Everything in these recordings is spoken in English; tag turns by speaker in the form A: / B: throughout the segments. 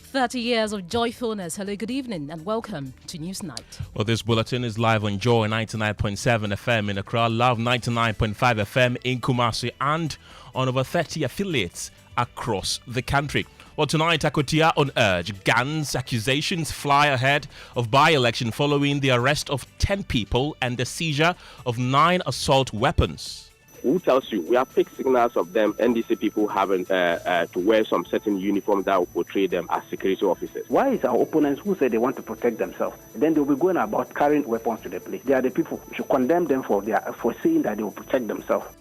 A: 30 years of joyfulness. Hello, good evening, and welcome to Newsnight.
B: Well, this bulletin is live on Joy 99.7 FM in Accra, Love 99.5 FM in Kumasi, and on over 30 affiliates across the country. Well, tonight, Akwatia on urge. Guns accusations fly ahead of by-election following the arrest of 10 people and the seizure of 9 assault weapons.
C: Who tells you? We have fixed signals of them, NDC people having to wear some certain uniform that will portray them as security officers.
D: Why is our opponents who say they want to protect themselves? Then they'll be going about carrying weapons to the place. They are the people. We should condemn them for saying that they will protect themselves.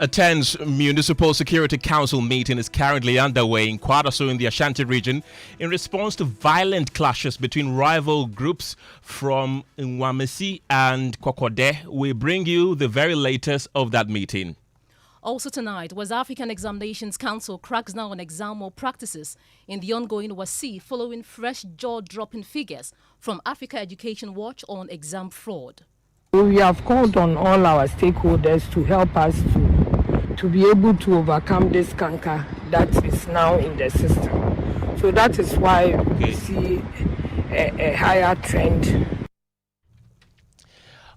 B: A tense Municipal Security Council meeting is currently underway in Kwadaso in the Ashanti region in response to violent clashes between rival groups from Nwamesi and Kokwade. We bring you the very latest of that meeting.
A: Also tonight, West African Examinations Council cracks down on exam malpractices in the ongoing WASSCE following fresh jaw-dropping figures from Africa Education Watch on exam fraud.
E: We have called on all our stakeholders to help us to be able to overcome this canker that is now in the system. So that is why we see a higher trend.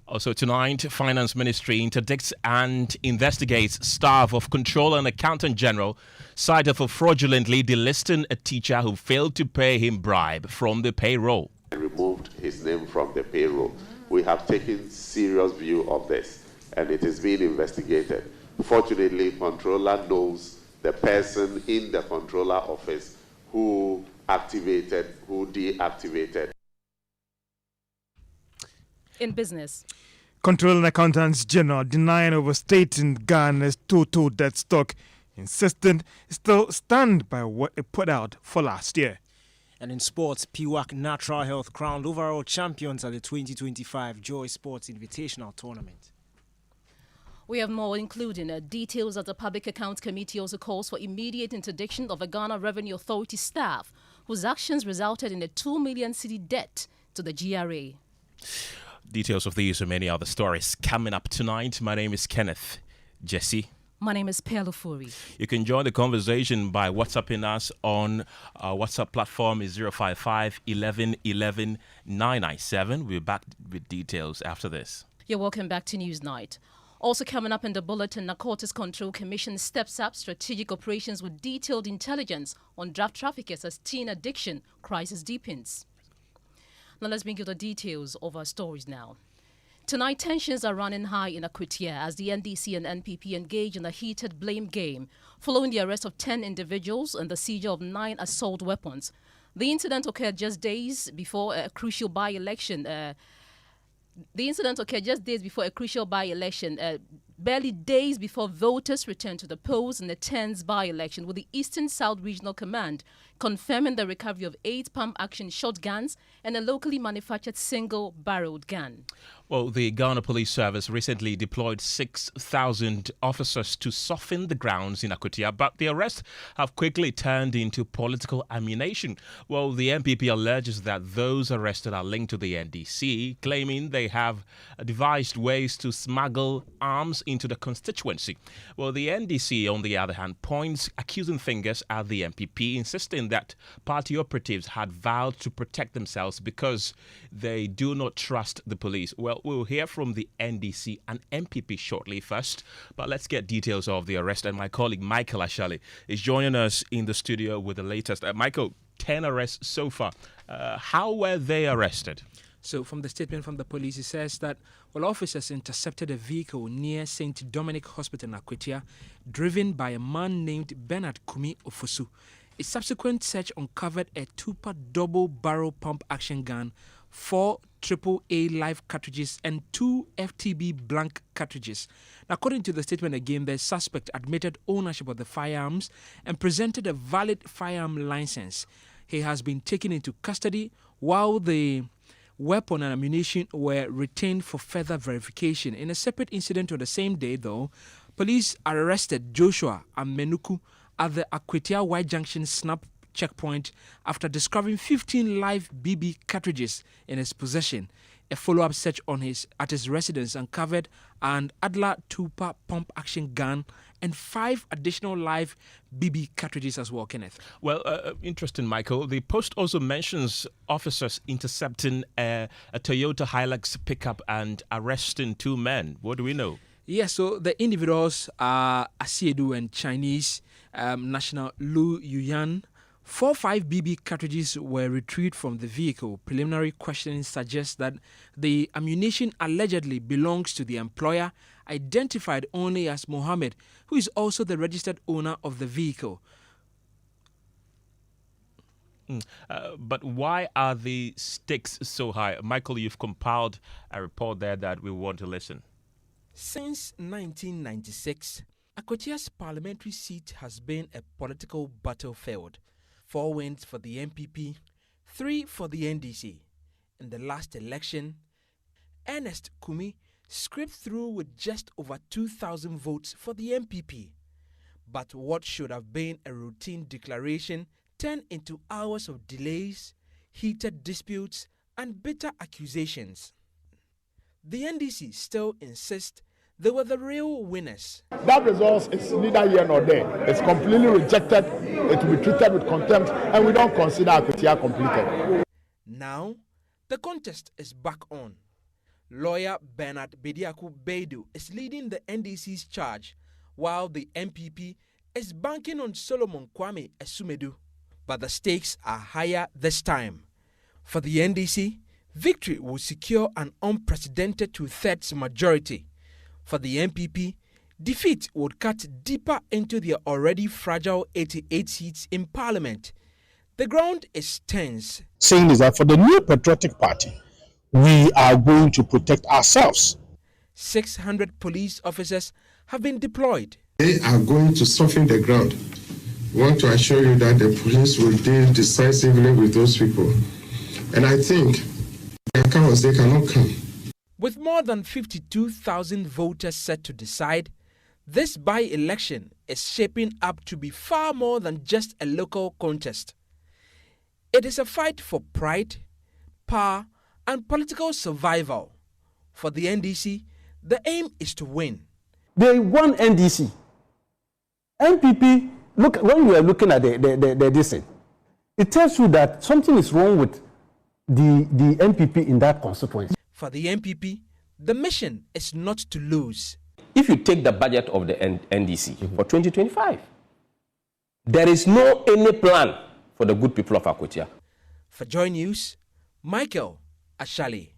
B: Also tonight, Finance Ministry interdicts and investigates staff of Controller and Accountant General cited for fraudulently delisting a teacher who failed to pay him bribe from the payroll.
F: Removed his name from the payroll. We have taken serious view of this, and it is being investigated. Fortunately, Controller knows the person in the Controller office who activated, who deactivated.
A: In business,
G: Controller and Accountants General denying overstating Ghana's total debt stock, insisting it still stand by what it put out for last year.
H: And in sports, PWAC Natural Health crowned overall champions at the 2025 Joy Sports Invitational Tournament.
A: we have more, including details that the Public Accounts Committee also calls for immediate interdiction of a Ghana Revenue Authority staff whose actions resulted in a 2 million cedi debt to the GRA.
B: Details of these and many other stories coming up tonight. My name is Kenneth Jesse.
A: My name is Pelufuri.
B: You can join the conversation by WhatsApping us on our WhatsApp platform is 055 11 11 997. We're back with details after this.
A: You're welcome back to Newsnight. Also coming up in the bulletin, Narcotics Control Commission steps up strategic operations with detailed intelligence on drug traffickers as teen addiction crisis deepens. Now let's bring you the details of our stories now. Tonight, tensions are running high in Akwatia as the NDC and NPP engage in a heated blame game following the arrest of 10 individuals and the seizure of 9 assault weapons. The incident occurred just days before a crucial by-election. Barely days before voters returned to the polls in the 10th by-election, with the Eastern South Regional Command confirming the recovery of 8 pump-action shotguns and a locally manufactured single-barreled gun.
B: Well, the Ghana Police Service recently deployed 6,000 officers to soften the grounds in Akwatia, but the arrests have quickly turned into political ammunition. Well, the MPP alleges that those arrested are linked to the NDC, claiming they have devised ways to smuggle arms into the constituency. Well, the NDC, on the other hand, points accusing fingers at the MPP, insisting that party operatives had vowed to protect themselves because they do not trust the police. Well, we'll hear from the NDC and MPP shortly first, but let's get details of the arrest. And my colleague Michael Ashali is joining us in the studio with the latest. Michael, 10 arrests so far. How were they arrested?
H: So from the statement from the police, it says that officers intercepted a vehicle near St. Dominic Hospital in Akwatia, driven by a man named Bernard Kumi Ofosu. A subsequent search uncovered a 2-part double-barrel pump-action gun, 4 AAA live cartridges, and 2 FTB blank cartridges. Now, according to the statement again, the suspect admitted ownership of the firearms and presented a valid firearm license. He has been taken into custody while the weapon and ammunition were retained for further verification. In a separate incident on the same day, though, police arrested Joshua Amenuku at the Akwatia White Junction Snap checkpoint after discovering 15 live BB cartridges in his possession. A follow-up search at his residence uncovered an Adler Tupa pump-action gun and 5 additional live BB cartridges as well, Kenneth.
B: Well, interesting, Michael. The post also mentions officers intercepting a Toyota Hilux pickup and arresting 2 men. What do we know?
H: Yes, so the individuals are Asiedu and Chinese national Lu Yuyan. 4.5 BB cartridges were retrieved from the vehicle. Preliminary questioning suggests that the ammunition allegedly belongs to the employer, identified only as Mohammed, who is also the registered owner of the vehicle.
B: But why are the stakes so high? Michael, you've compiled a report there that we want to listen.
H: Since 1996, Akwatia's parliamentary seat has been a political battlefield. 4 wins for the MPP, 3 for the NDC. In the last election, Ernest Kumi scraped through with just over 2,000 votes for the MPP. But what should have been a routine declaration turned into hours of delays, heated disputes, and bitter accusations. The NDC still insists they were the real winners.
I: That result is neither here nor there. It's completely rejected. It will be treated with contempt, and we don't consider Akwatia completed.
H: Now, the contest is back on. Lawyer Bernard Bediaku Beidu is leading the NDC's charge, while the MPP is banking on Solomon Kwame Esumedu. But the stakes are higher this time. For the NDC, victory will secure an unprecedented 2/3 majority. For the MPP, defeat would cut deeper into their already fragile 88 seats in Parliament. The ground is tense.
J: Saying is that for the New Patriotic Party, we are going to protect ourselves.
H: 600 police officers have been deployed.
K: They are going to soften the ground. We want to assure you that the police will deal decisively with those people. And I think their cowards, they cannot come.
H: With more than 52,000 voters set to decide, this by-election is shaping up to be far more than just a local contest. It is a fight for pride, power, and political survival. For the NDC, the aim is to win.
J: They won NDC. MPP, look, when we are looking at the dissent, it tells you that something is wrong with the MPP in that constituency.
H: For the MPP, the mission is not to lose.
L: If you take the budget of the NDC for 2025, there is no any plan for the good people of Akwatia.
H: For JoyNews, Michael Ashali.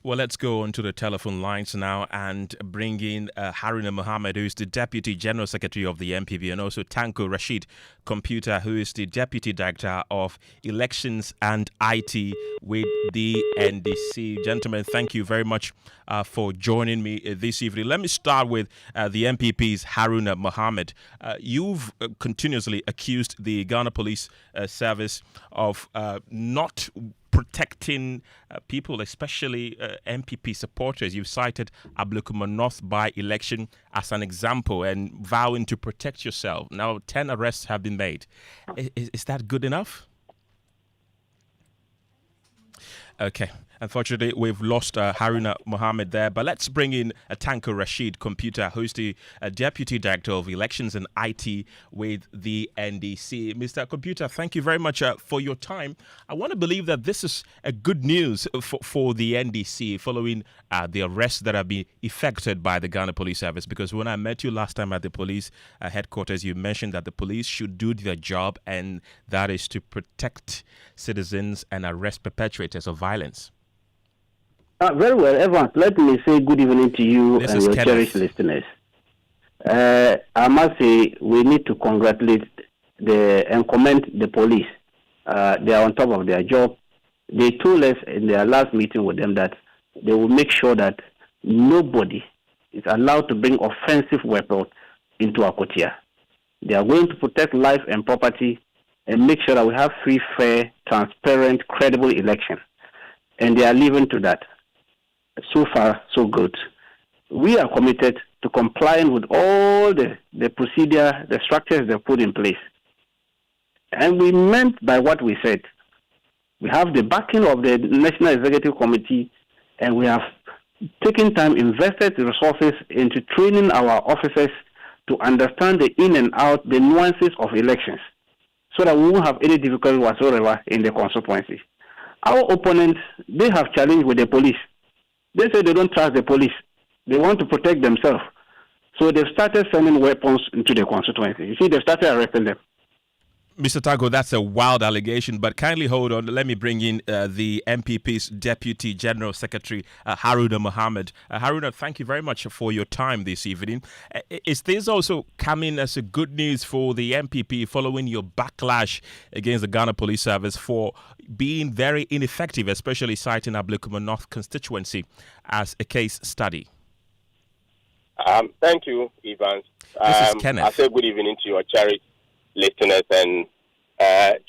B: Well, let's go on to the telephone lines now and bring in Haruna Mohammed, who is the Deputy General Secretary of the MPP, and also Tanko Rashid Computer, who is the Deputy Director of Elections and IT with the NDC. Gentlemen, thank you very much for joining me this evening. Let me start with the MPP's Haruna Mohammed. You've continuously accused the Ghana Police Service of not protecting people, especially MPP supporters. You've cited Ablekuma North by-election as an example and vowing to protect yourself. Now, 10 arrests have been made. Is that good enough? Okay. Unfortunately, we've lost Haruna Mohammed there, but let's bring in Tanko Rashid Computer, who's the Deputy Director of Elections and IT with the NDC. Mr. Computer, thank you very much for your time. I want to believe that this is a good news for the NDC following the arrests that have been effected by the Ghana Police Service, because when I met you last time at the police headquarters, you mentioned that the police should do their job, and that is to protect citizens and arrest perpetrators of violence.
D: Very well, Evans. Let me say good evening to you and your cherished listeners. I must say we need to congratulate and commend the police. They are on top of their job. They told us in their last meeting with them that they will make sure that nobody is allowed to bring offensive weapons into Akwatia. They are going to protect life and property and make sure that we have free, fair, transparent, credible election. And they are leaving to that. So far, so good. We are committed to complying with all the procedure, the structures they put in place. And we meant by what we said. We have the backing of the National Executive Committee, and we have taken time, invested resources into training our officers to understand the in and out, the nuances of elections, so that we won't have any difficulty whatsoever in the constituency. Our opponents, they have challenged with the police. They say they don't trust the police. They want to protect themselves. So they've started sending weapons into the constituency. You see, they've started arresting them.
B: Mr. Tanko, that's a wild allegation, but kindly hold on. Let me bring in the MPP's Deputy General Secretary, Haruna Mohammed. Haruna, thank you very much for your time this evening. Is this also coming as a good news for the MPP following your backlash against the Ghana Police Service for being very ineffective, especially citing Ablekuma North constituency as a case study?
C: Thank you, Evans.
B: This is Kenneth.
C: I say good evening to your cherished listeners and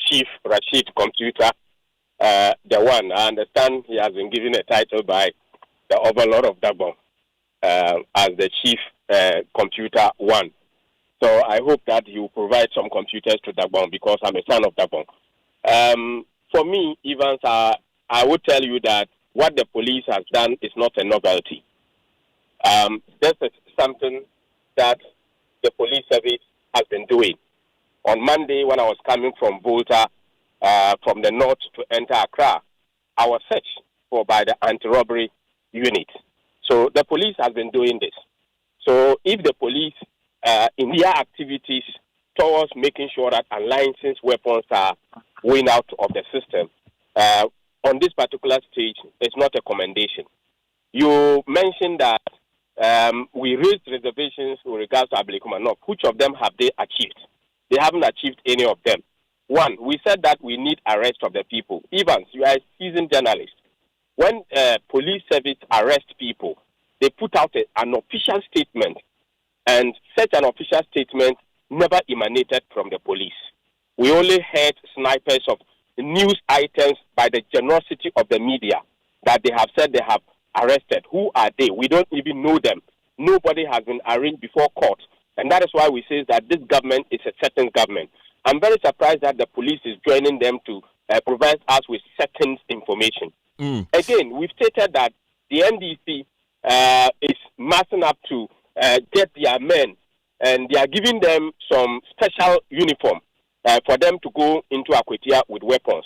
C: Chief Rashid Computer, the one. I understand he has been given a title by the Overlord of Dagbon as the Chief Computer One. So I hope that he will provide some computers to Dagbon because I'm a son of Dagbon. For me, Evans, I would tell you that what the police has done is not a novelty. This is something that the police service has been doing. On Monday, when I was coming from Volta, from the north to enter Accra, I was searched for by the anti-robbery unit. So the police has been doing this. So if the police, in their activities towards making sure that unlicensed weapons are going out of the system, on this particular stage, it's not a commendation. You mentioned that we raised reservations with regards to Ablekuma North. Which of them have they achieved? They haven't achieved any of them. One, we said that we need arrest of the people. Evans, you are a seasoned journalist. When police service arrest people, they put out an official statement, and such an official statement never emanated from the police. We only heard snipers of news items by the generosity of the media that they have said they have arrested. Who are they? We don't even know them. Nobody has been arraigned before court. And that is why we say that this government is a certain government. I'm very surprised that the police is joining them to provide us with certain information. Again, we've stated that the NDC is massing up to get their men, and they are giving them some special uniform for them to go into Akwatia with weapons.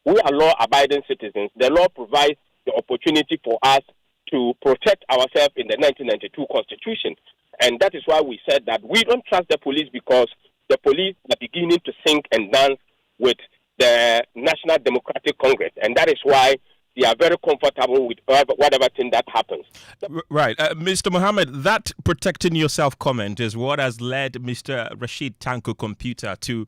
C: We are law-abiding citizens. The law provides the opportunity for us to protect ourselves in the 1992 Constitution. And that is why we said that we don't trust the police because the police are beginning to sing and dance with the National Democratic Congress. And that is why they are very comfortable with whatever thing that happens.
B: Right. Mr. Mohammed, that protecting yourself comment is what has led Mr. Rashid Tanko Computer to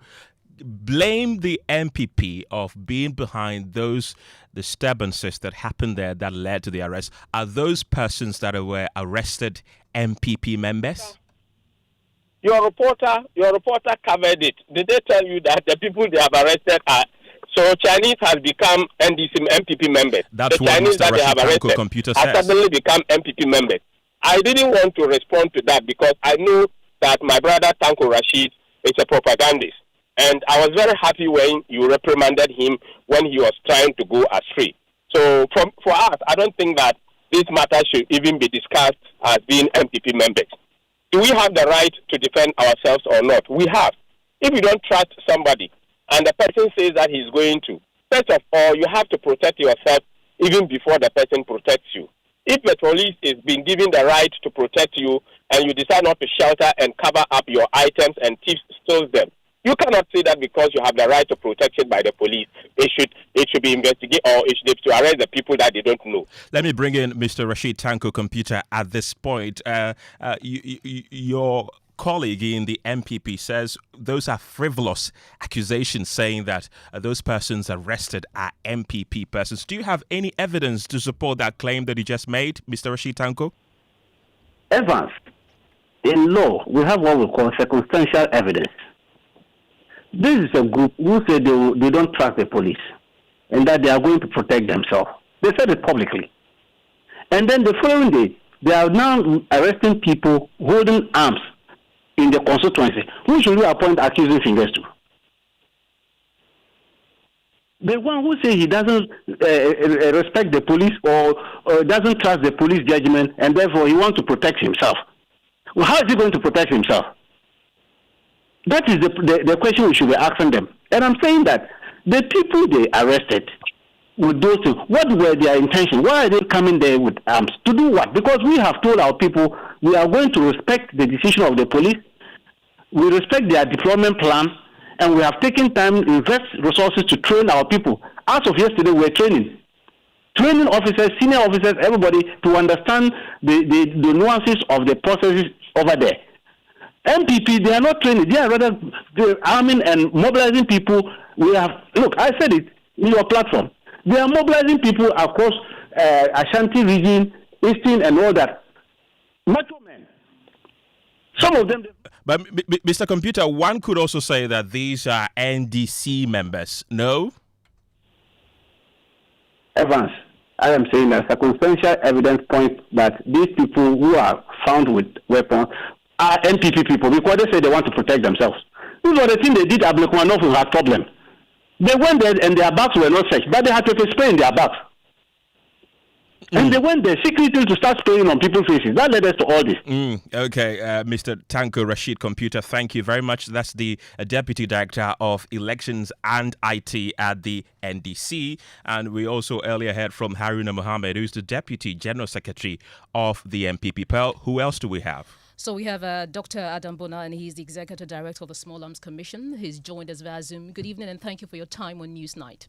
B: blame the MPP of being behind those disturbances that happened there that led to the arrest. Are those persons that were arrested MPP members?
C: Your reporter covered it. Did they tell you that the people they have arrested are... So Chinese has become NDC MPP members.
B: That's
C: the
B: what
C: Chinese
B: Mr.
C: that they have
B: Rashid Tanko
C: arrested
B: Computer
C: have
B: says.
C: suddenly become MPP members. I didn't want to respond to that because I know that my brother Tanko Rashid is a propagandist. And I was very happy when you reprimanded him when he was trying to go astray. So for us, I don't think that this matter should even be discussed as being MPP members. Do we have the right to defend ourselves or not? We have. If you don't trust somebody and the person says that he's going to, first of all, you have to protect yourself even before the person protects you. If the police is being given the right to protect you and you decide not to shelter and cover up your items and thieves steals them, you cannot say that because you have the right to protection by the police, it should be investigated or it should to arrest the people that they don't know.
B: Let me bring in Mr. Rashid Tanko Computer at this point. Your colleague in the MPP says those are frivolous accusations, saying that those persons arrested are MPP persons. Do you have any evidence to support that claim that you just made, Mr. Rashid Tanko?
D: Evans, in law, we have what we call circumstantial evidence. This is a group who say they don't trust the police and that they are going to protect themselves. They said it publicly. And then the following day, they are now arresting people holding arms in the constituency. Who should we appoint accusing fingers to? The one who says he doesn't respect the police or doesn't trust the police judgment and therefore he wants to protect himself. Well, how is he going to protect himself? That is the question we should be asking them. And I'm saying that the people they arrested with those things, what were their intentions? Why are they coming there with arms? To do what? Because we have told our people we are going to respect the decision of the police, we respect their deployment plan, and we have taken time, invest resources to train our people. As of yesterday, we're training officers, senior officers, everybody to understand the nuances of the processes over there. MPP, they are not training. They are rather arming and mobilizing people. Look, I said it in your platform. They are mobilizing people across Ashanti region, Eastern, and all that. Macho men. Some of them.
B: But Mr. Computer, one could also say that these are NDC members. No?
D: Evans, I am saying that circumstantial evidence points that these people who are found with weapons are NPP people because they say they want to protect themselves. These are the things they did at Blekumanov who had problem. They went there and their bags were not searched, but they had pepper spray in their bags. And they went there secretly to start spraying on people's faces. That led us to all this.
B: Okay, Mr. Tanko Rashid Computer, thank you very much. That's the Deputy Director of Elections and IT at the NDC. And we also earlier heard from Haruna Mohammed, who's the Deputy General Secretary of the MPP. Pearl, who else do we have?
A: So we have Dr. Adam Bona, and he's the Executive Director of the Small Arms Commission. He's joined us via Zoom. Good evening, and thank you for your time on Newsnight.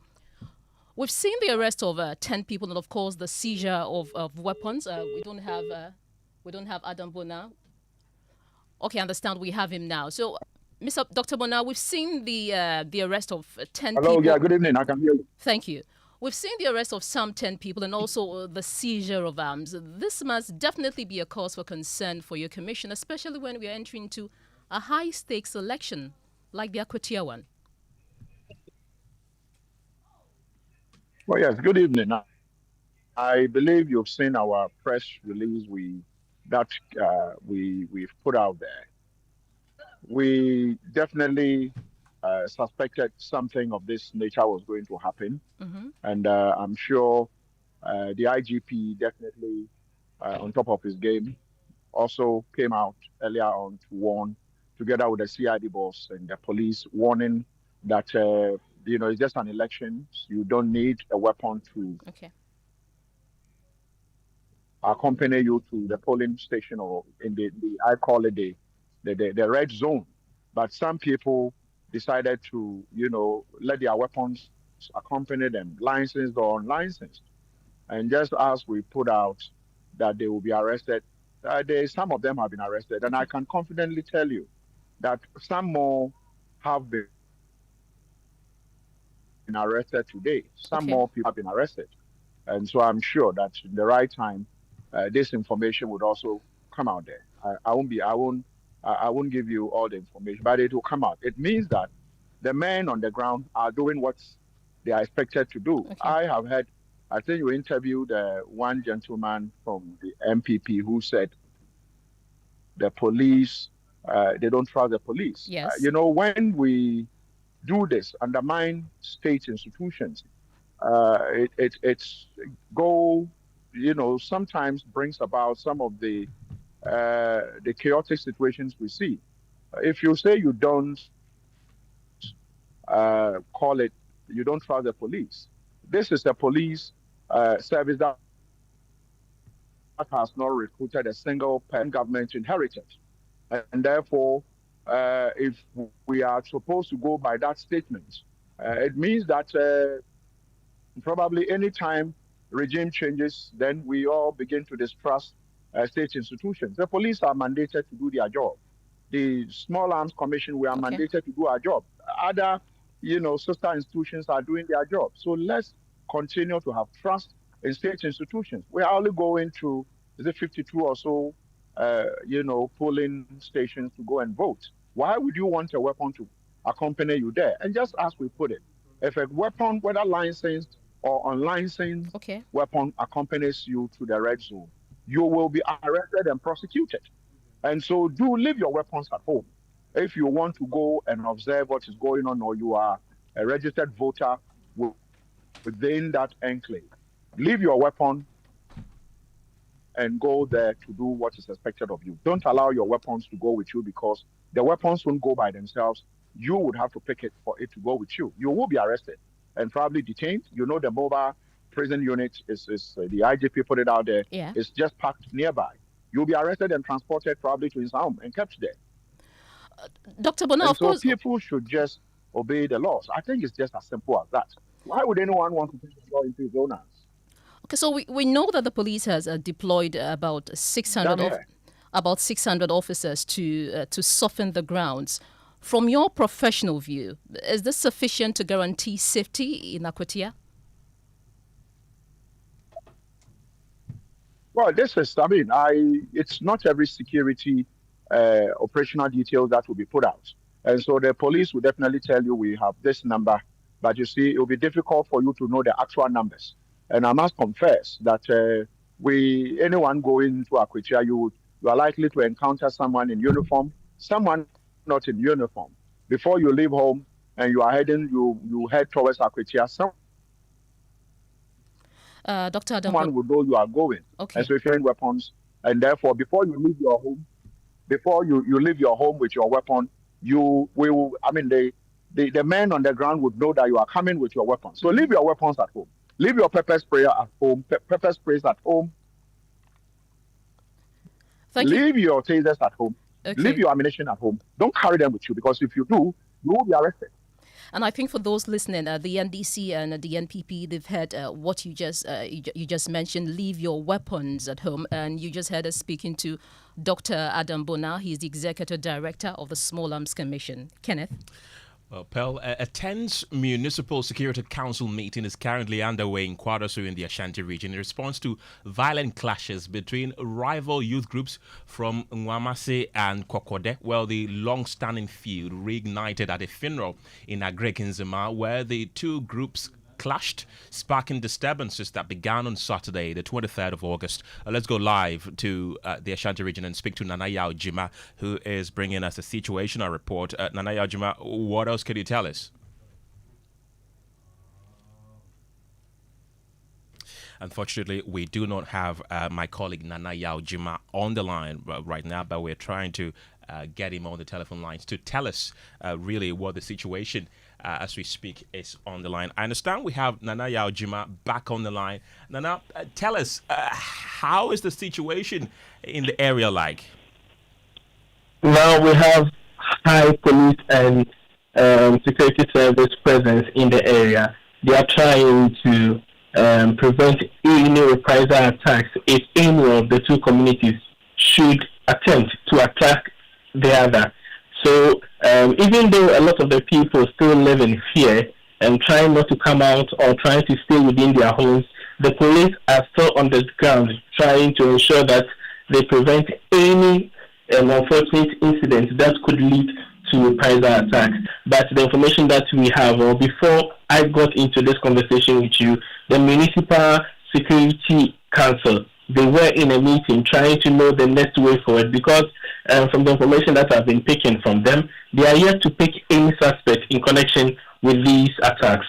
A: We've seen the arrest of 10 people, and of course the seizure of weapons. We don't have Adam Bona. Okay, I understand. We have him now. So, Dr. Bona, we've seen the arrest of 10 people.
M: Hello, yeah, good evening. I can hear you.
A: Thank you. We've seen the arrest of some 10 people and also the seizure of arms. This must definitely be a cause for concern for your commission, especially when we are entering into a high-stakes election like the Akwatia one.
M: Well, yes, good evening. I believe you've seen our press release we've put out there. We definitely suspected something of this nature was going to happen. And I'm sure the IGP definitely, on top of his game, also came out earlier on to warn, together with the CID boss and the police, warning that it's just an election. You don't need a weapon to accompany you to the polling station or in the I call it the red zone. But some people decided to, let their weapons accompany them, licensed or unlicensed. And just as we put out that they will be arrested, some of them have been arrested. And I can confidently tell you that some more have been arrested today. Some more people have been arrested. And so I'm sure that in the right time, this information would also come out there. I won't give you all the information, but it will come out. It means that the men on the ground are doing what they are expected to do. I think you interviewed one gentleman from the MPP who said the police, they don't trust the police.
A: Yes.
M: When we do this, undermine state institutions, it's sometimes brings about some of the chaotic situations we see. If you say you don't you don't trust the police, this is a police service that has not recruited a single government inherited. And therefore, if we are supposed to go by that statement, it means that probably any time regime changes, then we all begin to distrust state institutions. The police are mandated to do their job. The Small Arms Commission, we are mandated to do our job. Other, sister institutions are doing their job. So let's continue to have trust in state institutions. We are only going to 52 or so, polling stations to go and vote. Why would you want a weapon to accompany you there? And just as we put it, if a weapon, whether licensed or unlicensed weapon accompanies you to the red zone, you will be arrested and prosecuted. And so do leave your weapons at home. If you want to go and observe what is going on, or you are a registered voter with within that enclave. Leave your weapon and go there to do what is expected of you. Don't allow your weapons to go with you, because the weapons won't go by themselves. You would have to pick it for it to go with you. You will be arrested and probably detained. You know, the mobile prison unit is the IGP put it out there.
A: Yeah.
M: It's just parked nearby. You'll be arrested and transported probably to his home and kept there.
A: Dr. Bona, of course.
M: People should just obey the laws. I think it's just as simple as that. Why would anyone want to take the law into his own hands?
A: Okay, so we know that the police has deployed about 600 officers to soften the grounds. From your professional view, is this sufficient to guarantee safety in Akwatia?
M: Well, it's not every security operational detail that will be put out. And so the police will definitely tell you we have this number, but you see, it will be difficult for you to know the actual numbers. And I must confess that anyone going to Akwatia, you are likely to encounter someone in uniform, someone not in uniform. Before you leave home and you are heading, you head towards Akwatia,
A: Dr. Adam,
M: someone will know you are going.
A: Okay.
M: And so if you're in weapons, and therefore before you leave your home, you leave your home with your weapon, the men on the ground would know that you are coming with your weapons. So leave your weapons at home. Leave your pepper spray at home. Pepper sprays at home. Leave your tasers at home.
A: Okay.
M: Leave your ammunition at home. Don't carry them with you, because if you do, you will be arrested.
A: And I think for those listening, the NDC and the NPP, they've heard what you just mentioned. Leave your weapons at home, and you just heard us speaking to Dr. Adam Bona. He's the Executive Director of the Small Arms Commission. Kenneth.
B: Well, Pearl, a tense Municipal Security Council meeting is currently underway in Kwadoso in the Ashanti region in response to violent clashes between rival youth groups from Nwamase and Kokwode. Well, the long-standing feud reignited at a funeral in Agrekinzima, where the two groups clashed, sparking disturbances that began on Saturday, the 23rd of August. Let's go live to the Ashanti region and speak to Nana Yaojima, who is bringing us a situational report. Nana Yaojima, what else can you tell us? Unfortunately, we do not have my colleague Nana Yaojima on the line right now, but we're trying to get him on the telephone lines to tell us really what the situation as we speak is on the line. I understand we have Nana Yaojima back on the line. Nana, tell us, how is the situation in the area like?
N: Now we have high police and security service presence in the area. They are trying to prevent any reprisal attacks if any of the two communities should attempt to attack the other. So even though a lot of the people still live in fear and trying not to come out or trying to stay within their homes, the police are still on the ground trying to ensure that they prevent any unfortunate incidents that could lead to reprisal attacks. But the information that we have, or before I got into this conversation with you, the Municipal Security Council, they were in a meeting trying to know the next way forward, because from the information that I've been picking from them, they are yet to pick any suspect in connection with these attacks.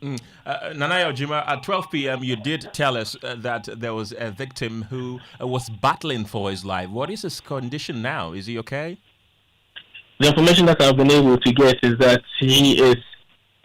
B: Nana Yaojima, at 12 p.m. you did tell us that there was a victim who was battling for his life. What is his condition now? Is he okay?
N: The information that I've been able to get is that he is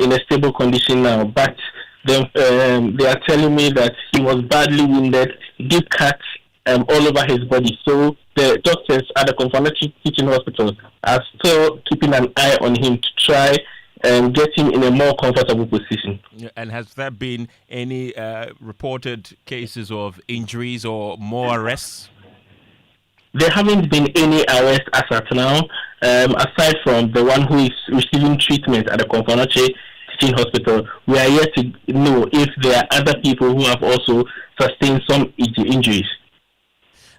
N: in a stable condition now, but they are telling me that he was badly wounded, deep cuts all over his body. So the doctors at the Confirmatory Teaching Hospital are still keeping an eye on him to try and get him in a more comfortable position.
B: And has there been any reported cases of injuries or more arrests?
N: There haven't been any arrests as at now, aside from the one who is receiving treatment at the Confirmatory Teaching Hospital. We are yet to know if there are other people who have also sustained some injuries.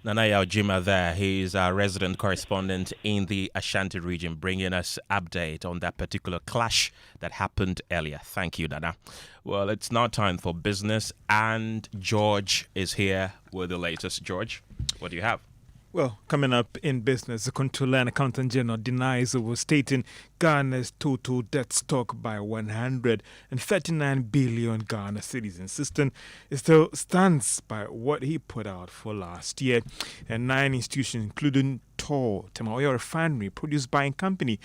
B: Nana Yaojima there, he is our resident correspondent in the Ashanti region, bringing us update on that particular clash that happened earlier. Thank you, Nana. Well, it's now time for business, and George is here with the latest. George, what do you have?
G: Well, coming up in business, the Controller and Accountant General denies overstating Ghana's total debt stock by 139 billion Ghana cedis, insisting it still stands by what he put out for last year. And 9 institutions, including Tor, Temaoyo Refinery, produced by a company,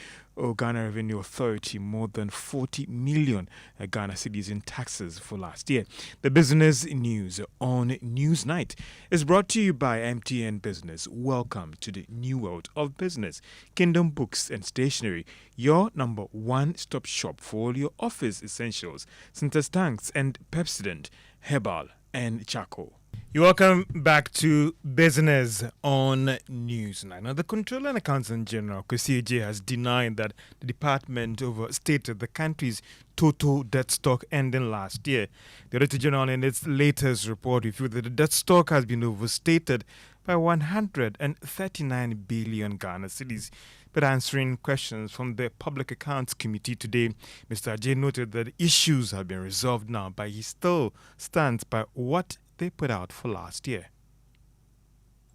G: Ghana Revenue Authority, more than 40 million Ghana cedis in taxes for last year. The business news on Newsnight is brought to you by MTN Business. Welcome to the new world of business. Kingdom Books and Stationery, your number one-stop shop for all your office essentials. Centers Tanks and Pepsodent, Herbal and Charcoal. You're welcome back to Business on Newsnight. Now, the Controller and Accountant General, Kwesi Adjei, has denied that the department overstated the country's total debt stock ending last year. The Auditor General, in its latest report, revealed that the debt stock has been overstated by 139 billion Ghana cedis. But answering questions from the Public Accounts Committee today, Mr. Adjei noted that issues have been resolved now, but he still stands by what they put out for last year.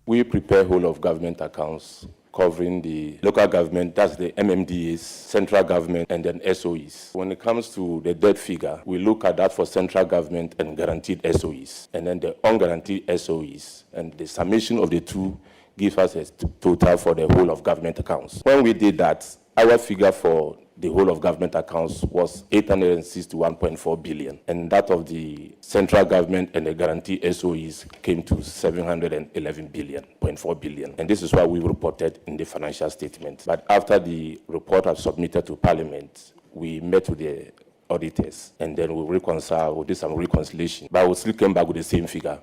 O: We prepare whole of government accounts covering the local government, that's the MMDAs, central government, and then SOEs. When it comes to the debt figure, we look at that for central government and guaranteed SOEs, and then the unguaranteed SOEs. And the summation of the two gives us a total for the whole of government accounts. When we did that, our figure for the whole of government accounts was 861.4 billion, and that of the central government and the guarantee SOEs came to 711 billion, 0.4 billion. And this is what we reported in the financial statement. But after the report was submitted to Parliament, we met with the auditors, and then we reconciled, we did some reconciliation, but we still came back with the same figure,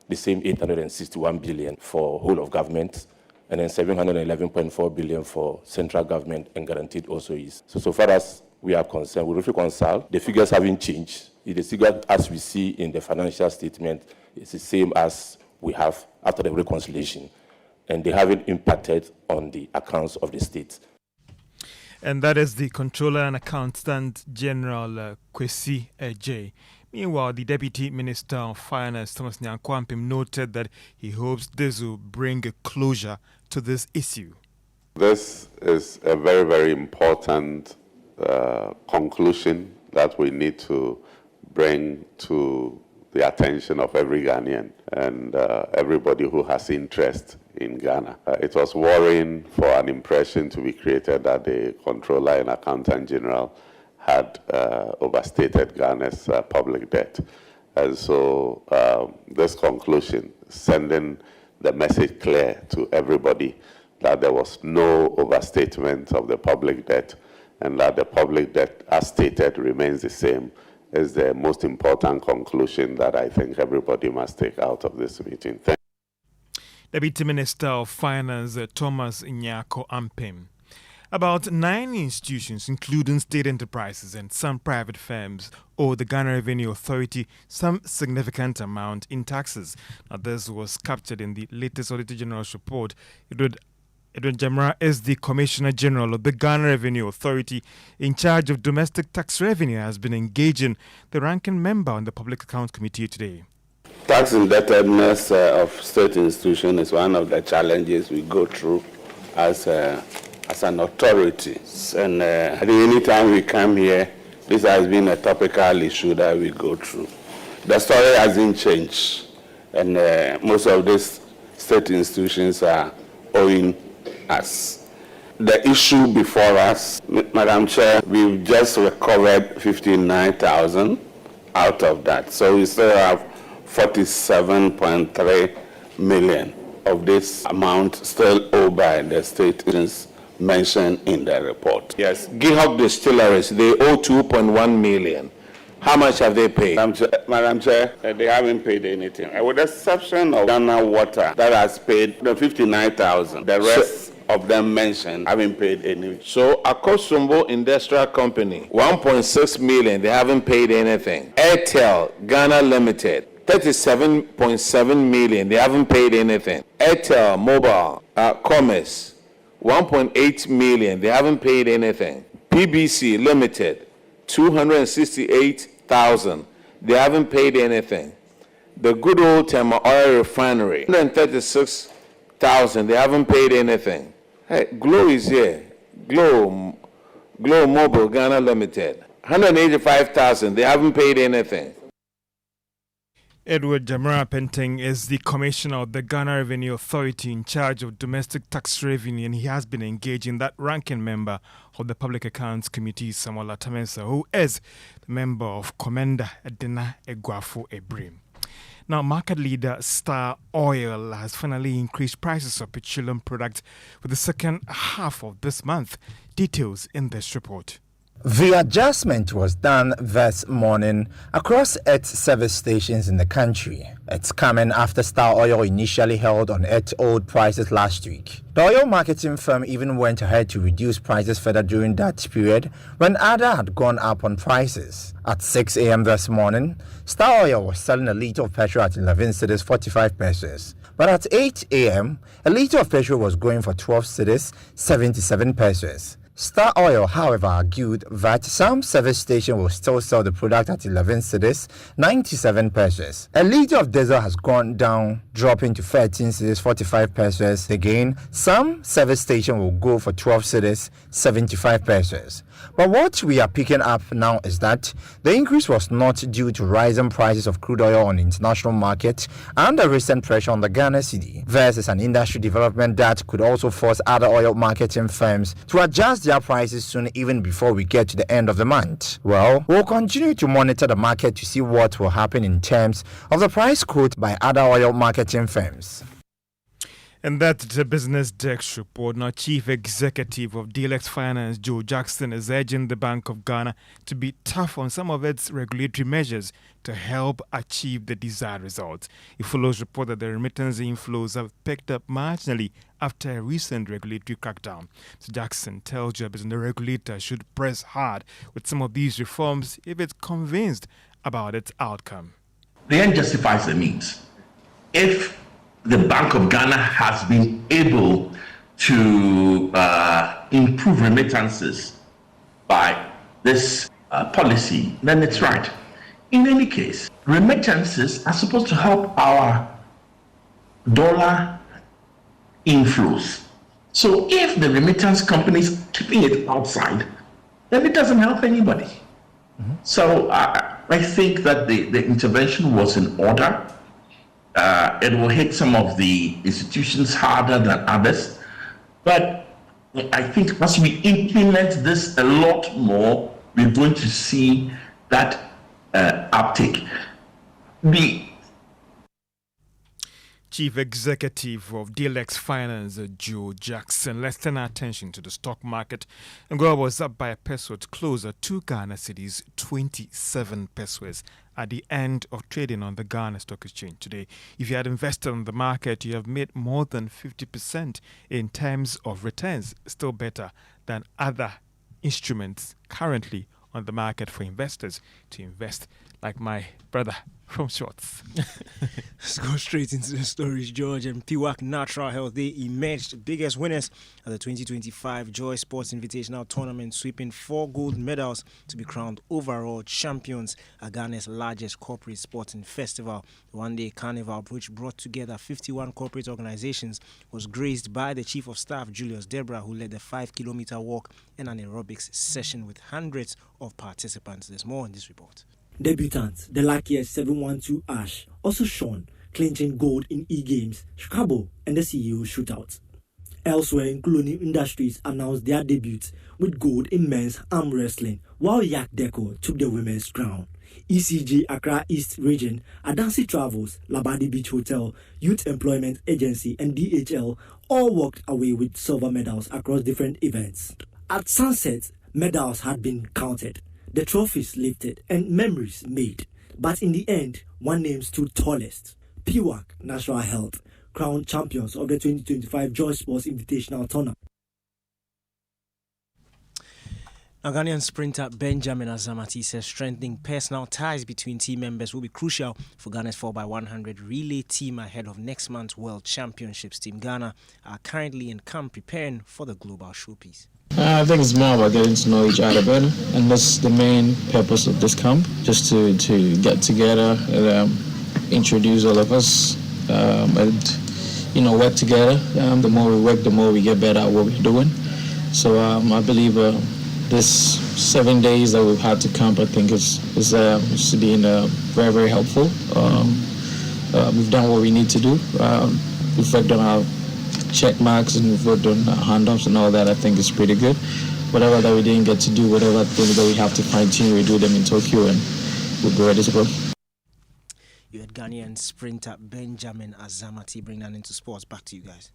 O: the same 861 billion for whole of government, and then 711.4 billion for central government and guaranteed also is. So far as we are concerned, we reconcile. The figures haven't changed. The figure as we see in the financial statement is the same as we have after the reconciliation, and they haven't impacted on the accounts of the state.
G: And that is the Controller and Accountant General Kwesi Adjei. Meanwhile, the Deputy Minister of Finance, Thomas Nyankwampim, noted that he hopes this will bring a closure to this issue.
F: This is a very, very important conclusion that we need to bring to the attention of every Ghanaian and everybody who has interest in Ghana. It was worrying for an impression to be created that the Controller and Accountant General had overstated Ghana's public debt. And so this conclusion, sending the message clear to everybody that there was no overstatement of the public debt and that the public debt, as stated, remains the same, is the most important conclusion that I think everybody must take out of this meeting. Thank you.
G: Deputy Minister of Finance, Thomas Nyankwampim. About 9 institutions, including state enterprises and some private firms, owe the Ghana Revenue Authority some significant amount in taxes. Now, this was captured in the latest Auditor General's report. Edward Jamra is the Commissioner General of the Ghana Revenue Authority in charge of domestic tax revenue, has been engaging the ranking member on the Public Accounts Committee today.
P: Tax indebtedness of state institutions is one of the challenges we go through as an authority. And I think anytime we come here, this has been a topical issue that we go through. The story hasn't changed, and most of these state institutions are owing us. The issue before us, Madam Chair, we've just recovered 59,000 out of that. So we still have 47.3 million of this amount still owed by the state institutions mentioned in the report.
Q: Yes, Gihok Distilleries, they owe 2.1 million. How much have they paid?
P: Madam Chair, they haven't paid anything. With the exception of Ghana Water, that has paid the 59,000. The rest of them mentioned haven't paid anything.
Q: So Akosombo Industrial Company, 1.6 million, they haven't paid anything. Airtel Ghana Limited, 37.7 million, they haven't paid anything. Airtel Mobile Commerce, 1.8 million, they haven't paid anything. PBC Limited, 268,000, they haven't paid anything. The good old Tema Oil Refinery, 136,000 185,000. They haven't paid anything. Hey, Glow is here. Glow Mobile Ghana Limited. 185,000. They haven't paid anything.
G: Edward Jamara Penting is the commissioner of the Ghana Revenue Authority in charge of domestic tax revenue, and he has been engaging that ranking member of the Public Accounts Committee, Samuel Atamensa, who is the member of Commander Edina Egwafo Ebrim. Now, market leader Star Oil has finally increased prices of petroleum products for the second half of this month. Details in this report.
R: The adjustment was done this morning across its service stations in the country. It's coming after Star Oil initially held on its old prices last week. The oil marketing firm even went ahead to reduce prices further during that period when ADA had gone up on prices. At 6 a.m. this morning, Star Oil was selling a litre of petrol at 11 cedis 45 pesos. But at 8 a.m., a litre of petrol was going for 12 cedis 77 pesos. Star Oil, however, argued that some service stations will still sell the product at 11 cedis 97 pesos. A litre of diesel has gone down, dropping to 13 cedis 45 pesos. Again, some service stations will go for 12 cedis 75 pesos. But what we are picking up now is that the increase was not due to rising prices of crude oil on the international market and the recent pressure on the Ghana cedi. This is an industry development that could also force other oil marketing firms to adjust their prices soon, even before we get to the end of the month. Well, we'll continue to monitor the market to see what will happen in terms of the price quote by other oil marketing firms.
G: And that's the Business Desk report. Now, Chief Executive of DLX Finance, Joe Jackson, is urging the Bank of Ghana to be tough on some of its regulatory measures to help achieve the desired results. It follows report that the remittance inflows have picked up marginally after a recent regulatory crackdown. So Jackson tells Jobs the regulator should press hard with some of these reforms if it's convinced about its outcome.
S: The end justifies the means. If the Bank of Ghana has been able to improve remittances by this policy, then it's right. In any case, remittances are supposed to help our dollar inflows. So if the remittance company is keeping it outside, then it doesn't help anybody. Mm-hmm. So I think that the intervention was in order. It will hit some of the institutions harder than others. But I think as we implement this a lot more, we're going to see that uptake. The
G: Chief Executive of DLX Finance, Joe Jackson. Let's turn our attention to the stock market. Angola was up by a peso to close at 2 Ghana cedis 27 pesos at the end of trading on the Ghana Stock Exchange today. If you had invested on the market, you have made more than 50% in terms of returns, still better than other instruments currently on the market for investors to invest, like my brother from Shorts.
H: Let's go straight into the stories. George and PWAC Natural Health, they emerged biggest winners at the 2025 Joy Sports Invitational Tournament, sweeping 4 gold medals to be crowned overall champions at Ghana's largest corporate sporting festival. The one-day carnival, which brought together 51 corporate organizations, was graced by the Chief of Staff, Julius Debra, who led the 5-kilometer walk and an aerobics session with hundreds of participants. There's more in this report.
T: Debutants, the luckiest 712 Ash, also shone, clinching gold in E-Games, Scrabble, and the CEO shootouts. Elsewhere, Colonial Industries announced their debuts with gold in men's arm wrestling, while Yak Deco took the women's crown. ECG Accra East Region, Adansi Travels, Labadi Beach Hotel, Youth Employment Agency, and DHL all walked away with silver medals across different events. At sunset, medals had been counted, the trophies lifted, and memories made. But in the end, one name stood tallest. PWAC Natural Health, crowned champions of the 2025 Joy Sports Invitational Tournament.
H: Ghanaian sprinter Benjamin Azamati says strengthening personal ties between team members will be crucial for Ghana's 4x100 relay team ahead of next month's World Championships. Team Ghana are currently in camp preparing for the global showpiece.
U: I think it's more about getting to know each other better, and that's the main purpose of this camp, just to get together and introduce all of us and work together. The more we work, the more we get better at what we're doing. So I believe this 7 days that we've had to camp, I think is been very, very helpful. We've done what we need to do. We've worked on our check marks and we've worked on handoffs and all that. I think is pretty good. Whatever that we didn't get to do, whatever things that we have to fine tune, we do them in Tokyo and we'll be ready to go.
E: You had Ghanaian sprinter Benjamin Azamati bring that into sports. Back to you guys.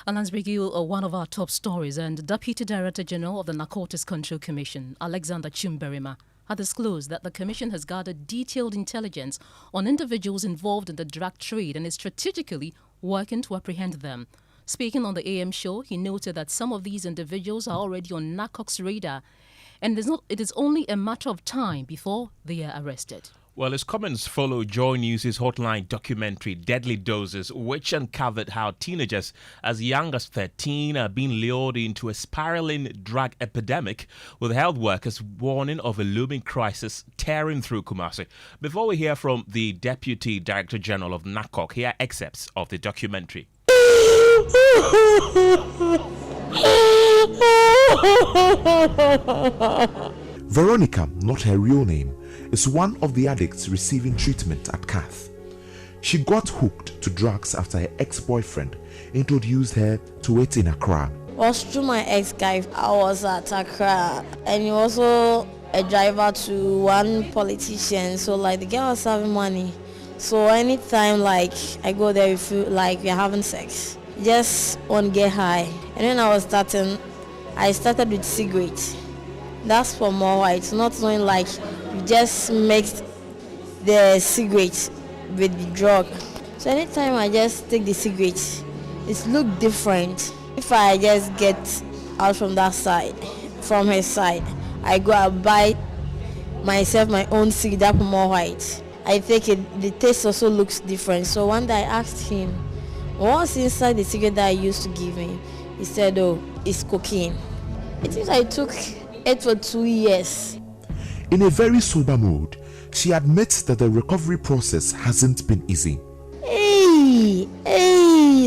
A: And let's bring you one of our top stories. And the Deputy Director General of the Narcotics Control Commission, Alexander Chumberima, had disclosed that the Commission has gathered detailed intelligence on individuals involved in the drug trade and is strategically working to apprehend them. Speaking on the AM show, he noted that some of these individuals are already on NARCOC's radar, and it is only a matter of time before they are arrested.
B: Well, his comments follow JoyNews' hotline documentary Deadly Doses, which uncovered how teenagers as young as 13 are being lured into a spiraling drug epidemic, with health workers warning of a looming crisis tearing through Kumasi. Before we hear from the Deputy Director General of NARCOC, here are excerpts of the documentary.
V: Veronica, not her real name, is one of the addicts receiving treatment at Cath. She got hooked to drugs after her ex-boyfriend introduced her to it in Accra.
W: Was through my ex-guy. I was at Accra, and he was also a driver to one politician. So the girl was having money. So anytime I go there, we feel like we're having sex. Just want to get high. And when I started with cigarettes. That's for more white, not knowing you just mixed the cigarette with the drug. So anytime I just take the cigarette, it look different. If I just get out from that side, from his side, I go and buy myself my own cigarette, that more white. I take it, the taste also looks different. So one day I asked him, what's inside the cigarette that I used to give him? He said, oh, it's cocaine. It means I took it for 2 years.
V: In a very sober mood, she admits that the recovery process hasn't been easy.
W: Hey,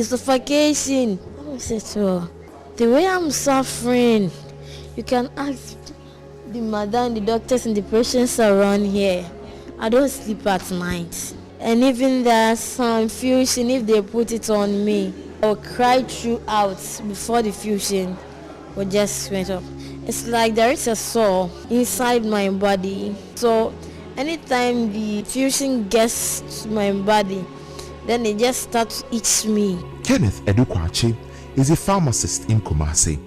W: suffocation. I said to her, the way I'm suffering, you can ask the madam, the doctors and the patients around here. I don't sleep at night. And even there's some fusion, if they put it on me, I'll cry throughout before the fusion will just went up. It's like there is a sore inside my body. So anytime the fusion gets to my body, then it just starts to itch me.
V: Kenneth Edukwachi is a pharmacist in Kumasi.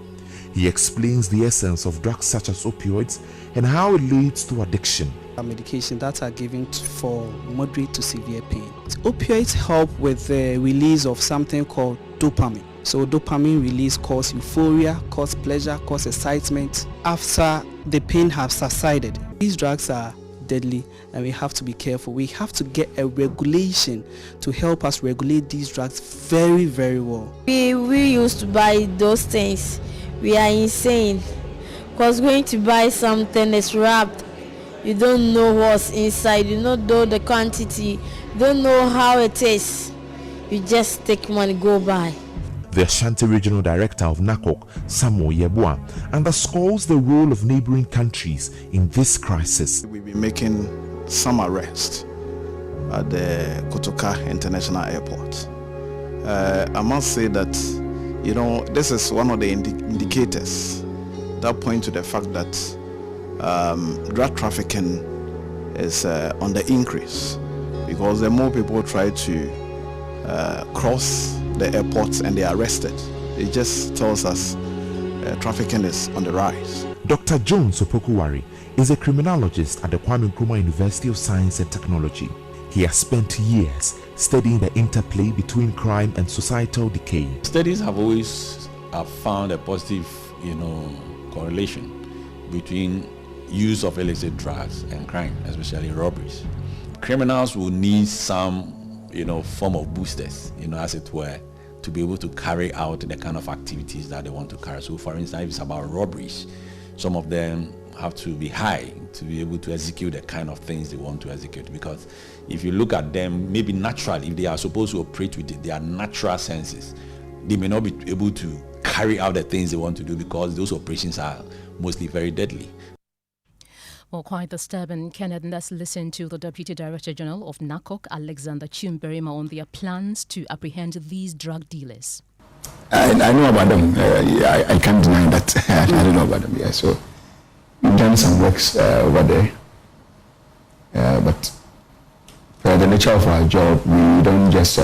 V: He explains the essence of drugs such as opioids and how it leads to addiction.
X: Medication that are given for moderate to severe pain. Opioids help with the release of something called dopamine. So dopamine release causes euphoria, causes pleasure, causes excitement after the pain has subsided. These drugs are deadly and we have to be careful. We have to get a regulation to help us regulate these drugs very, very well.
W: We used to buy those things. We are insane because going to buy something that's wrapped, you don't know what's inside, you don't know the quantity, you don't know how it is. You just take money, go buy.
V: The Ashanti Regional Director of NARCOC, Samuel Yeboah, underscores the role of neighboring countries in this crisis.
Y: We've been making some arrests at the Kotoka International Airport. I must say that, this is one of the indicators that point to the fact that drug trafficking is on the increase, because the more people try to cross the airports and they are arrested, it just tells us trafficking is on the rise.
V: Dr. Jones Opokuwari is a criminologist at the Kwame Nkrumah University of Science and Technology. He has spent years studying the interplay between crime and societal decay.
Z: Studies have always found a positive, correlation between use of illicit drugs and crime, especially robberies. Criminals will need some, form of boosters, as it were, to be able to carry out the kind of activities that they want to carry. So, for instance, if it's about robberies, some of them have to be high to be able to execute the kind of things they want to execute. Because if you look at them, maybe naturally, if they are supposed to operate with their natural senses, they may not be able to carry out the things they want to do because those operations are mostly very deadly.
A: Well, quite disturbing. Kenneth, let's listen to the Deputy Director General of NACOC, Alexander Chumberima, on their plans to apprehend these drug dealers.
C: I know about them. I can't deny that. I don't know about them. Yeah, so we've done some works over there. But for the nature of our job, we don't just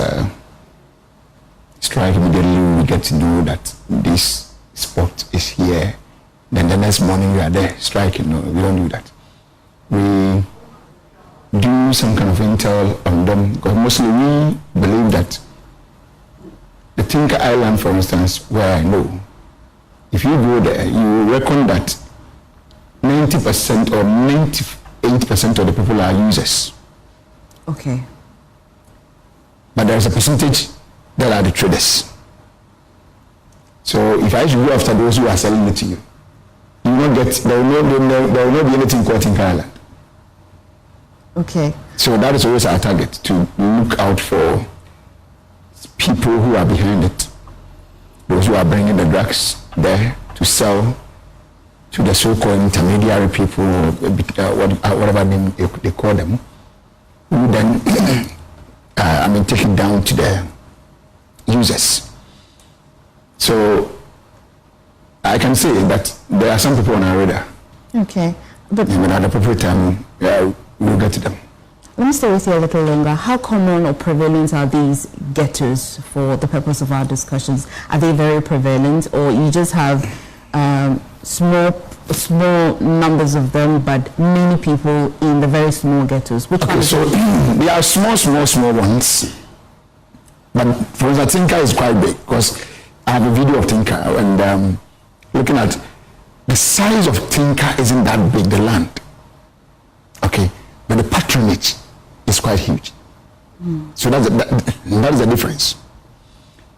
C: strike immediately. We get to know that this spot is here. Then the next morning we are there striking. No, we don't do that. We do some kind of intel on them because mostly we believe that the Tinker Island, for instance, where I know, if you go there, you reckon that 90% or 98% of the people are users.
D: Okay.
C: But there's a percentage that are the traders. So if I should go after those who are selling it to you, you will not get, there will not be anything called Tinker Island.
D: Okay.
C: So that is always our target, to look out for people who are behind it, those who are bringing the drugs there to sell to the so-called intermediary people, whatever name they call them, who then take it down to the users. So I can say that there are some people on our radar.
D: Okay. But
C: at the appropriate time, we'll get to them.
D: Let me stay with you a little longer. How common or prevalent are these ghettos for the purpose of our discussions? Are they very prevalent, or you just have small numbers of them, but many people in the very small ghettos? Which
C: okay, so they are small ones. But for the Tinker is quite big, because I have a video of Tinker and looking at the size of Tinker isn't that big, the land. Okay, but the patronage is quite huge. So that is the difference.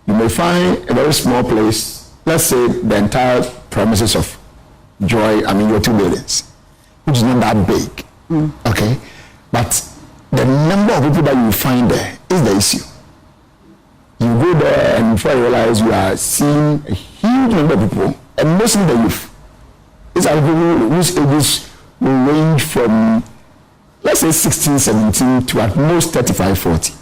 C: You may find a very small place, let's say the entire premises of your two buildings, which is not that big. Okay, but the number of people that you find there is the issue. You go there and before you realize you are seeing a huge number of people, and mostly the youth. These are people whose ages will range from, let's say, 16, 17 to at most 35, 40.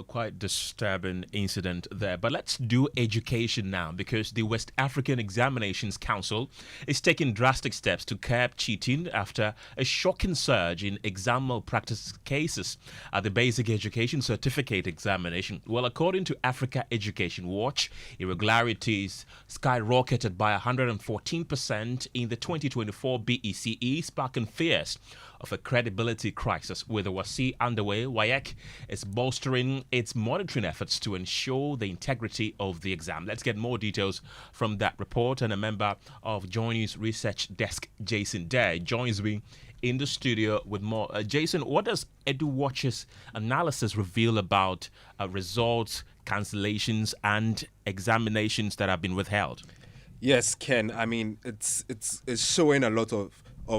B: Quite disturbing incident there. But let's do education now, because the West African Examinations Council is taking drastic steps to curb cheating after a shocking surge in exam malpractice cases at the Basic Education Certificate examination. Well, according to Africa Education Watch, irregularities skyrocketed by 114% in the 2024 BECE, sparking fears of a credibility crisis. With the WASSCE underway, WAEC is bolstering its monitoring efforts to ensure the integrity of the exam. Let's get more details from that report, and a member of JoyNews research desk, Jason Day, joins me in the studio with more. Jason, what does EduWatch's analysis reveal about results, cancellations, and examinations that have been withheld?
I: Yes, Ken. I mean, it's showing a lot of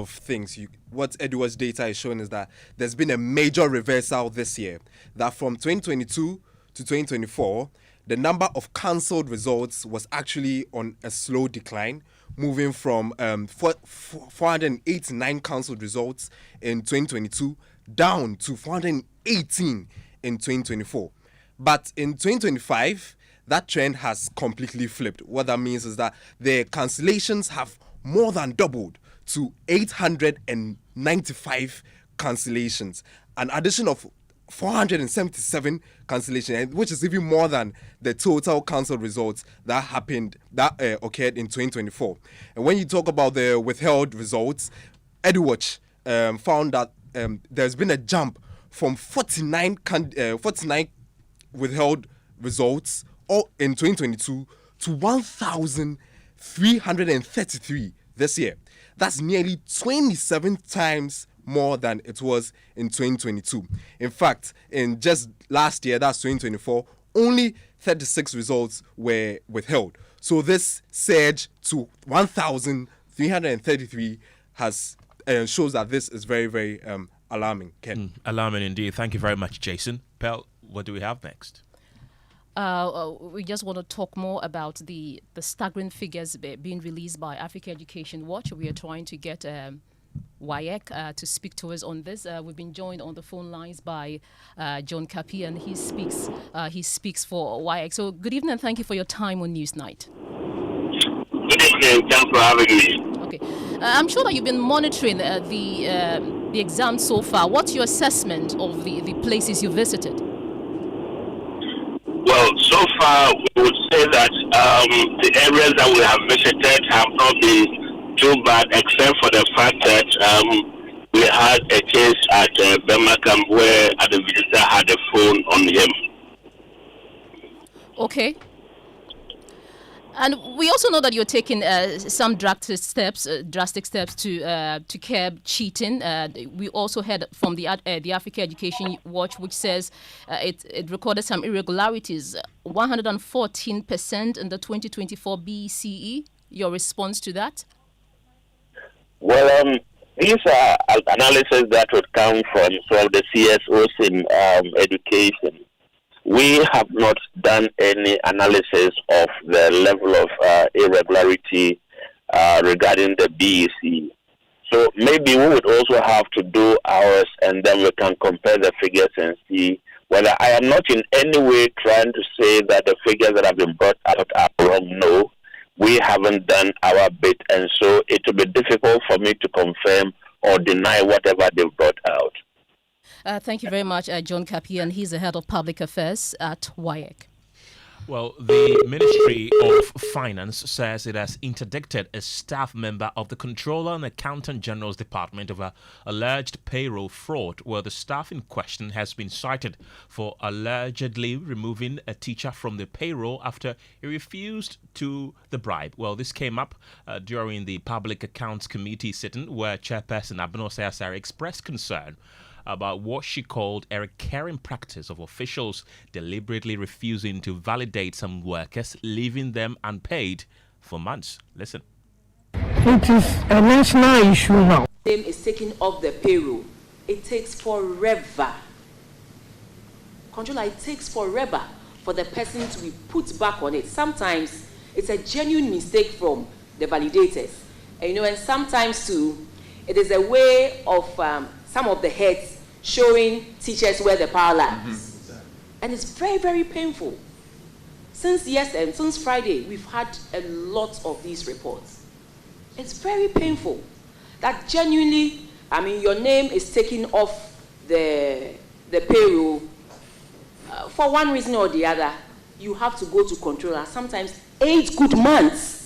I: things. What EduWatch data is showing is that there's been a major reversal this year. That from 2022 to 2024, the number of cancelled results was actually on a slow decline, moving from 489 cancelled results in 2022 down to 418 in 2024. But in 2025, that trend has completely flipped. What that means is that the cancellations have more than doubled to 895 cancellations, an addition of 477 cancellations, which is even more than the total cancelled results that occurred in 2024. And when you talk about the withheld results, EduWatch found that there's been a jump from 49 withheld results in 2022 to 1,333 this year. That's nearly 27 times more than it was in 2022. In fact, in just last year, that's 2024, only 36 results were withheld. So this surge to 1,333 has shows that this is very, very alarming, Ken.
B: Alarming indeed. Thank you very much, Jason. Pell, what do we have next?
A: We just want to talk more about the staggering figures being released by Africa Education Watch. We are trying to get WAEC to speak to us on this. We've been joined on the phone lines by John Kapi, and he speaks for WAEC. So good evening and thank you for your time on Newsnight.
J: Good evening. Thanks for having me.
A: Okay. I'm sure that you've been monitoring the exam so far. What's your assessment of the places you visited?
J: Well, so far we would say that the areas that we have visited have not been too bad, except for the fact that we had a case at Birmingham where the visitor had a phone on him.
A: Okay. And we also know that you're taking some drastic steps to curb cheating. We also heard from the Africa Education Watch, which says it recorded some irregularities, 114% in the 2024 BCE. Your response to that?
J: Well, these are analysis that would come from some of the CSOs in education. We have not done any analysis of the level of irregularity regarding the BEC. So maybe we would also have to do ours, and then we can compare the figures and see whether. I am not in any way trying to say that the figures that have been brought out are wrong. No, we haven't done our bit, and so it will be difficult for me to confirm or deny whatever they've brought out.
A: Thank you very much, John Kapi, and he's the head of public affairs at WAEC.
B: Well, the Ministry of Finance says it has interdicted a staff member of the Controller and Accountant General's Department over alleged payroll fraud, where the staff in question has been cited for allegedly removing a teacher from the payroll after he refused to the bribe. Well, this came up during the Public Accounts Committee sitting, where Chairperson Abnose Asare expressed concern about what she called a recurring practice of officials deliberately refusing to validate some workers, leaving them unpaid for months. Listen.
K: It is a national issue now.
L: Name is taken off the payroll. It takes forever. Controller, it takes forever for the person to be put back on it. Sometimes it's a genuine mistake from the validators. And, and sometimes too, it is a way of some of the heads showing teachers where the power lies. And it's very, very painful. Since Friday, we've had a lot of these reports. It's very painful that genuinely, your name is taken off the payroll for one reason or the other. You have to go to controller, sometimes 8 good months.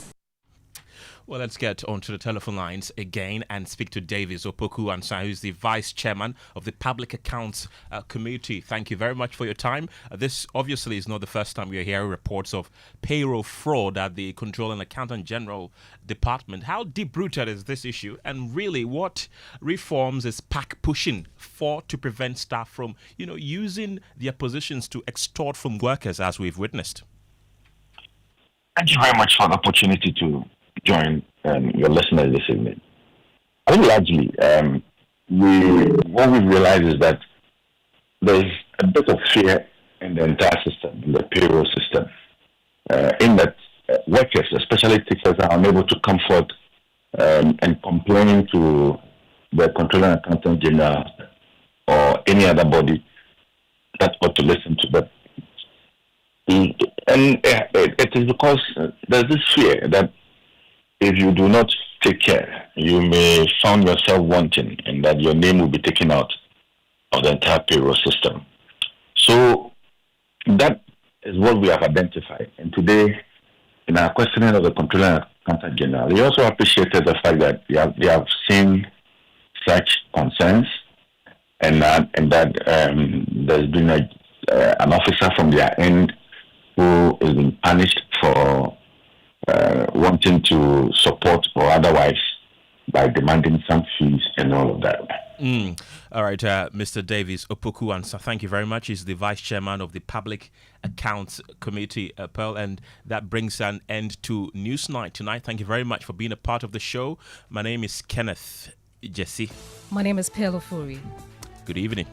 B: Well, let's get onto the telephone lines again and speak to Davis Opoku-Ansah, who's the Vice Chairman of the Public Accounts Committee. Thank you very much for your time. This obviously is not the first time we are hearing reports of payroll fraud at the Controller and Accountant General Department. How deep-rooted is this issue? And really, what reforms is PAC pushing for to prevent staff from, using their positions to extort from workers, as we've witnessed?
M: Thank you very much for the opportunity to join your listeners this evening. I think largely, what we've realized is that there's a bit of fear in the entire system, in the payroll system, in that workers, especially teachers, are unable to come forward and complain to the Controller and Accountant General or any other body that ought to listen to them. And it is because there's this fear that if you do not take care, you may find yourself wanting, and that your name will be taken out of the entire payroll system. So that is what we have identified. And today, in our questioning of the Controller and Accountant General, we also appreciated the fact that they have seen such concerns, and that there's been an officer from their end who has been punished for wanting to support or otherwise by demanding some fees and all of that.
B: All right, Mr. Davis Opoku Ansa, thank you very much. He's the Vice Chairman of the Public Accounts Committee, Pearl, and that brings an end to Newsnight tonight. Thank you very much for being a part of the show. My name is Kenneth Jesse.
A: My name is Pearl Ofuri.
B: Good evening.